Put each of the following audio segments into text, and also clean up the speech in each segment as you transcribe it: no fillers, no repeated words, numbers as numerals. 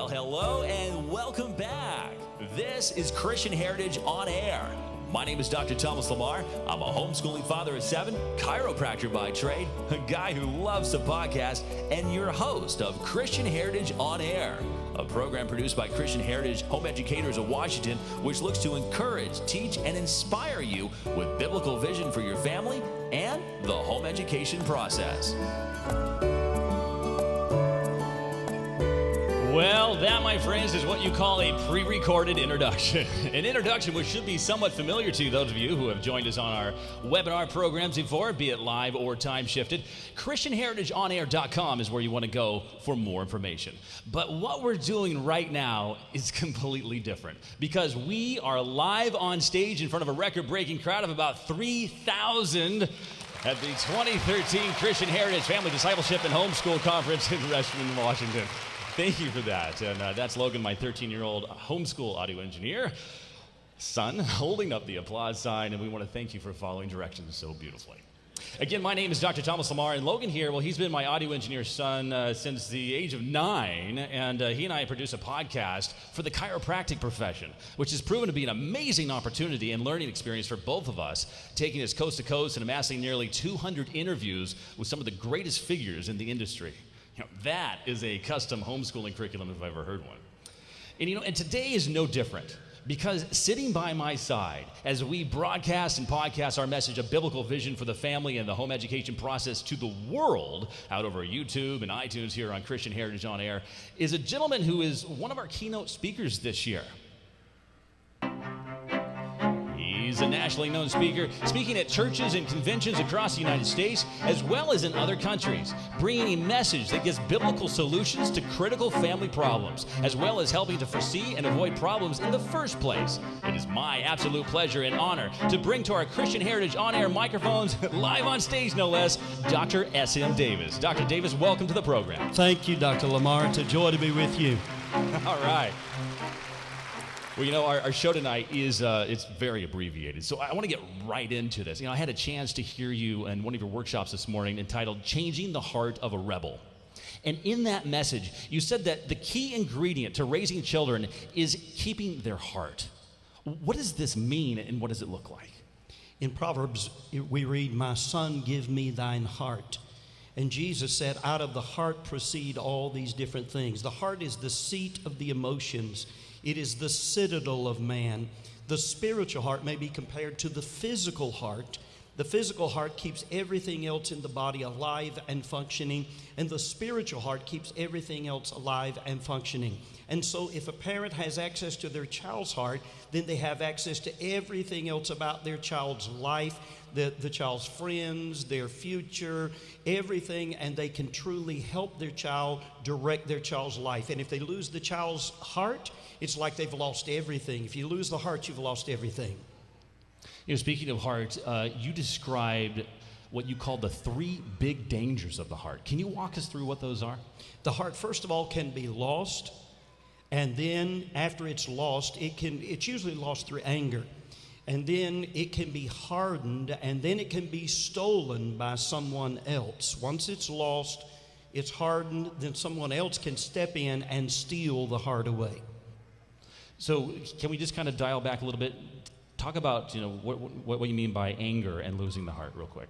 Well, hello and welcome back. This is Christian Heritage On Air. My name is Dr. Thomas Lamr. I'm a homeschooling father of 7, chiropractor by trade, a guy who loves to podcast, and your host of Christian Heritage On Air, a program produced by Christian Heritage Home Educators of Washington, which looks to encourage, teach, and inspire you with biblical vision for your family and the home education process. Well, that, my friends, is what you call a pre-recorded introduction. An introduction which should be somewhat familiar to those of you who have joined us on our webinar programs before, be it live or time-shifted. ChristianHeritageOnAir.com is where you want to go for more information. But what we're doing right now is completely different because we are live on stage in front of a record-breaking crowd of about 3,000 at the 2013 Christian Heritage Family Discipleship and Homeschool Conference in Richmond, Washington. Thank you for that. And that's Logan, my 13-year-old homeschool audio engineer son, holding up the applause sign, and we want to thank you for following directions so beautifully. Again, my name is Dr. Thomas Lamr, and Logan here, well, he's been my audio engineer son since the age of 9, and he and I produce a podcast for the chiropractic profession, which has proven to be an amazing opportunity and learning experience for both of us, taking us coast to coast and amassing nearly 200 interviews with some of the greatest figures in the industry. You know, that is a custom homeschooling curriculum if I've ever heard one. And today is no different because sitting by my side as we broadcast and podcast our message of biblical vision for the family and the home education process to the world out over YouTube and iTunes here on Christian Heritage On Air is a gentleman who is one of our keynote speakers this year. He's a nationally known speaker, speaking at churches and conventions across the United States, as well as in other countries, bringing a message that gives biblical solutions to critical family problems, as well as helping to foresee and avoid problems in the first place. It is my absolute pleasure and honor to bring to our Christian Heritage On-Air microphones, live on stage no less, Dr. S.M. Davis. Dr. Davis, welcome to the program. Thank you, Dr. Lamr. It's a joy to be with you. All right. Well, our show tonight is it's very abbreviated, so I want to get right into this. I had a chance to hear you in one of your workshops this morning entitled Changing the Heart of a Rebel. And in that message, you said that the key ingredient to raising children is keeping their heart. What does this mean, and what does it look like? In Proverbs, we read, "My son, give me thine heart." And Jesus said, out of the heart proceed all these different things. The heart is the seat of the emotions. It is the citadel of man. The spiritual heart may be compared to the physical heart. The physical heart keeps everything else in the body alive and functioning, and the spiritual heart keeps everything else alive and functioning. And so if a parent has access to their child's heart, then they have access to everything else about their child's life, the child's friends, their future, everything, and they can truly help their child direct their child's life. And if they lose the child's heart, it's like they've lost everything. If you lose the heart, you've lost everything. Speaking of heart, you described what you call the 3 big dangers of the heart. Can you walk us through what those are? The heart, first of all, can be lost, and then after it's lost, it's usually lost through anger. And then it can be hardened, and then it can be stolen by someone else. Once it's lost, it's hardened, then someone else can step in and steal the heart away. So can we just kind of dial back a little bit? Talk about what you mean by anger and losing the heart real quick.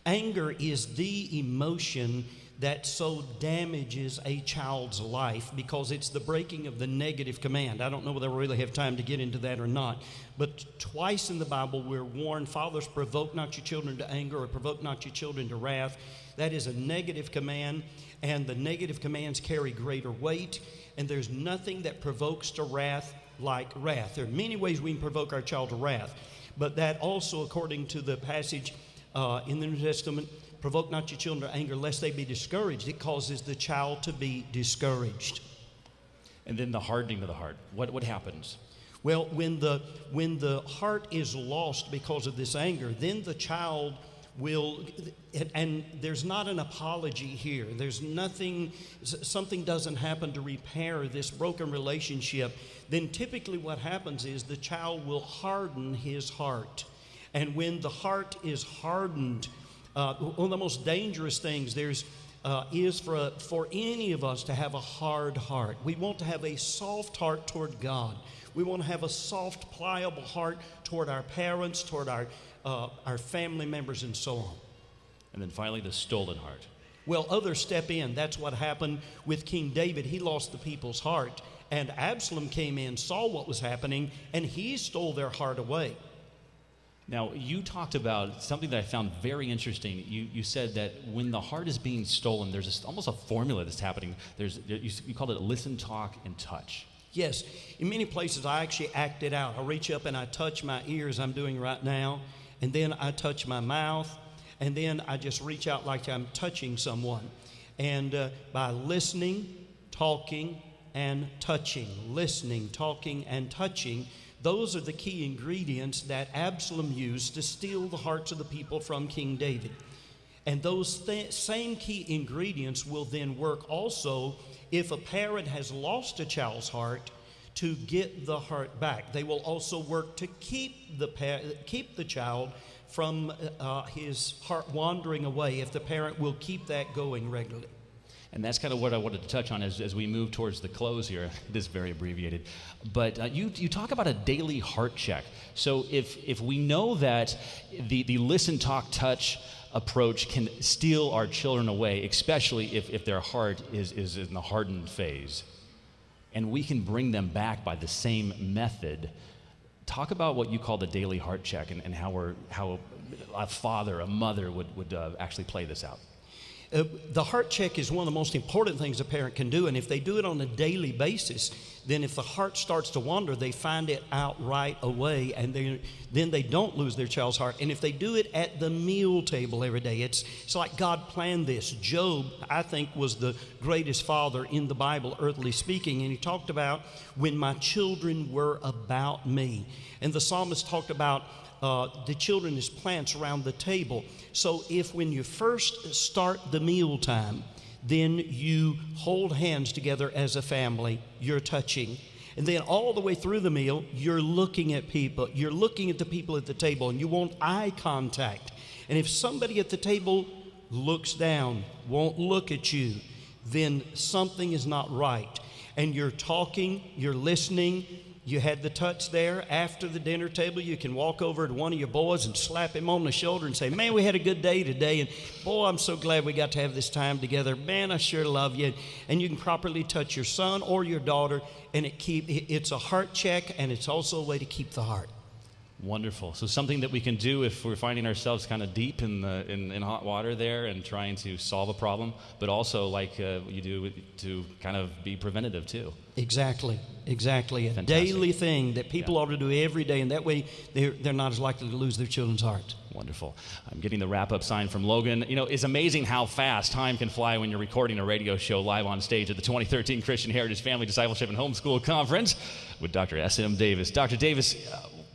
Anger is the emotion that so damages a child's life because it's the breaking of the negative command. I don't know whether I really have time to get into that or not, but twice in the Bible we're warned, fathers, provoke not your children to anger or provoke not your children to wrath. That is a negative command, and the negative commands carry greater weight, and there's nothing that provokes to wrath like wrath. There are many ways we can provoke our child to wrath, but that also, according to the passage in the New Testament, provoke not your children to anger lest they be discouraged. It causes the child to be discouraged. And then the hardening of the heart. What happens? Well, when the heart is lost because of this anger, then the child will, and there's not an apology here. There's nothing, something doesn't happen to repair this broken relationship. Then typically what happens is the child will harden his heart. And when the heart is hardened, one of the most dangerous things, there's is for any of us to have a hard heart. We want to have a soft heart toward God. We want to have a soft, pliable heart toward our parents, toward our family members, and so on. And then finally, the stolen heart. Well, others step in. That's what happened with King David. He lost the people's heart. And Absalom came in, saw what was happening, and he stole their heart away. Now, you talked about something that I found very interesting. You said that when the heart is being stolen, there's almost a formula that's happening. You called it listen, talk, and touch. Yes. In many places, I actually act it out. I reach up and I touch my ears, I'm doing right now, and then I touch my mouth, and then I just reach out like I'm touching someone. And by listening, talking, and touching, listening, talking, and touching, those are the key ingredients that Absalom used to steal the hearts of the people from King David. And those same key ingredients will then work also if a parent has lost a child's heart to get the heart back. They will also work to keep the child from his heart wandering away if the parent will keep that going regularly. And that's kind of what I wanted to touch on as we move towards the close here. It is very abbreviated. But you talk about a daily heart check. So if we know that the listen, talk, touch approach can steal our children away, especially if their heart is in the hardened phase, and we can bring them back by the same method, talk about what you call the daily heart check and how a father, a mother would actually play this out. The heart check is one of the most important things a parent can do, and if they do it on a daily basis, then if the heart starts to wander, they find it out right away, and then they don't lose their child's heart. And if they do it at the meal table every day, it's like God planned this. Job, I think, was the greatest father in the Bible, earthly speaking, and he talked about when my children were about me. And the psalmist talked about the children as plants around the table. So if when you first start the meal time, then you hold hands together as a family, you're touching. And then all the way through the meal, you're looking at people. You're looking at the people at the table, and you want eye contact. And if somebody at the table looks down, won't look at you, then something is not right. And you're talking, you're listening. You had the touch there. After the dinner table, you can walk over to one of your boys and slap him on the shoulder and say, man, we had a good day today, and boy, I'm so glad we got to have this time together. Man, I sure love you. And you can properly touch your son or your daughter, and it's a heart check, and it's also a way to keep the heart. Wonderful. So something that we can do if we're finding ourselves kind of deep in hot water there and trying to solve a problem, but also like you do to kind of be preventative too. Exactly. A Fantastic. daily thing that people ought to do every day, and that way they're not as likely to lose their children's hearts. Wonderful. I'm getting the wrap-up sign from Logan. You know, it's amazing how fast time can fly when you're recording a radio show live on stage at the 2013 Christian Heritage Family Discipleship and Homeschool Conference with Dr. S.M. Davis. Dr. Davis,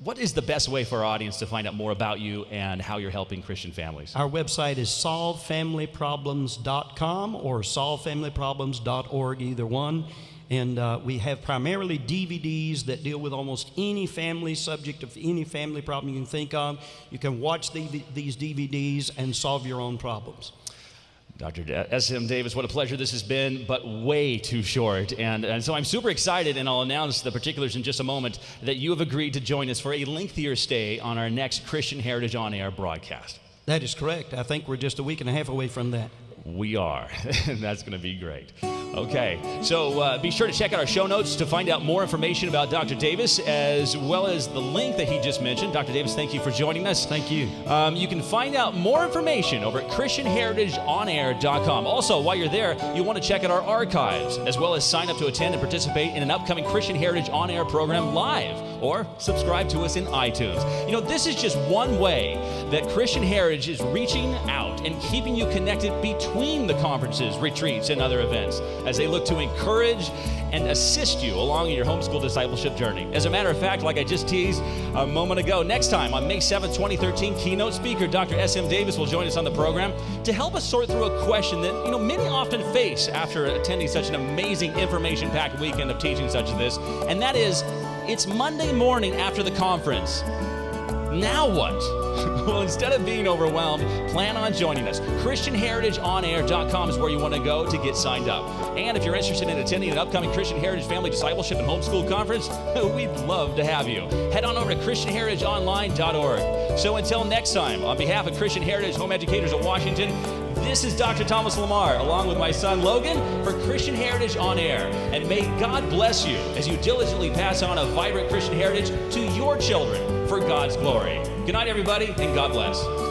what is the best way for our audience to find out more about you and how you're helping Christian families? Our website is solvefamilyproblems.com or solvefamilyproblems.org, either one. And we have primarily DVDs that deal with almost any family subject of any family problem you can think of. You can watch these DVDs and solve your own problems. Dr. S.M. Davis, what a pleasure this has been, but way too short. And so I'm super excited, and I'll announce the particulars in just a moment, that you have agreed to join us for a lengthier stay on our next Christian Heritage OnAir broadcast. That is correct. I think we're just a week and a half away from that. We are, and that's going to be great. Okay, so be sure to check out our show notes to find out more information about Dr. Davis, as well as the link that he just mentioned. Dr. Davis, thank you for joining us. Thank you. You can find out more information over at ChristianHeritageOnAir.com. Also, while you're there, you want to check out our archives, as well as sign up to attend and participate in an upcoming Christian Heritage On Air program live, or subscribe to us in iTunes. You know, this is just one way that Christian Heritage is reaching out and keeping you connected between the conferences, retreats, and other events, as they look to encourage and assist you along in your homeschool discipleship journey. As a matter of fact, like I just teased a moment ago, next time on May 7th, 2013, keynote speaker Dr. S.M. Davis will join us on the program to help us sort through a question that, you know, many often face after attending such an amazing information-packed weekend of teaching such as this, and that is, it's Monday morning after the conference. Now what? Well, instead of being overwhelmed, plan on joining us. ChristianHeritageOnAir.com is where you want to go to get signed up. And if you're interested in attending an upcoming Christian Heritage Family Discipleship and Homeschool Conference, we'd love to have you. Head on over to ChristianHeritageOnline.org. So until next time, on behalf of Christian Heritage Home Educators of Washington, this is Dr. Thomas Lamr, along with my son Logan, for Christian Heritage On Air. And may God bless you as you diligently pass on a vibrant Christian heritage to your children for God's glory. Good night, everybody, and God bless.